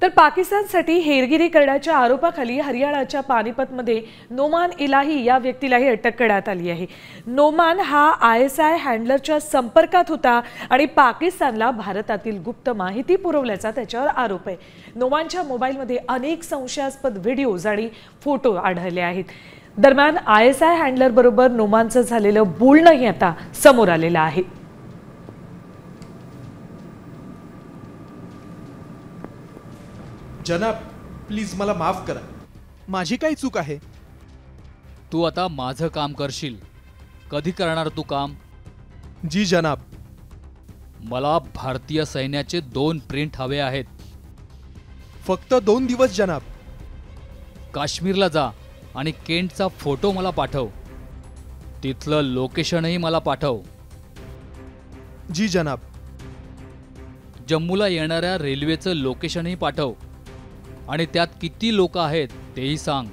तर पाकिस्तानसाठी हेरगिरी करण्याच्या आरोपाखाली हरियाणाच्या पानिपतमध्ये नोमान इलाही या व्यक्तीलाही अटक करण्यात आली आहे। नोमान हा ISI हँडलरच्या संपर्कात होता आणि पाकिस्तानला भारतातील गुप्त माहिती पुरवल्याचा त्याच्यावर आरोप आहे। नोमानच्या मोबाईलमध्ये अनेक संशयास्पद व्हिडिओज आणि फोटो आढळले आहेत। दरम्यान ISI हँडलर बरोबर नोमानचं झालेलं बोलणंही आता समोर आलेलं आहे। जनाब, प्लीज मला माफ करा, माझी काही चूक आहे। तू आता माझं काम करशील। कधी करणार तू काम? जी जनाब। मला भारतीय सैन्याचे 2 प्रिंट हवे आहेत। फक्त 2 दिवस जनाब। काश्मीरला जा आणि केंटचा फोटो मला पाठव। तिथलं लोकेशनही मला पाठव। जी जनाब। जम्मूला येणाऱ्या रेल्वेचं लोकेशनही पाठव आणि त्यात किती लोक आहेत तेही सांग।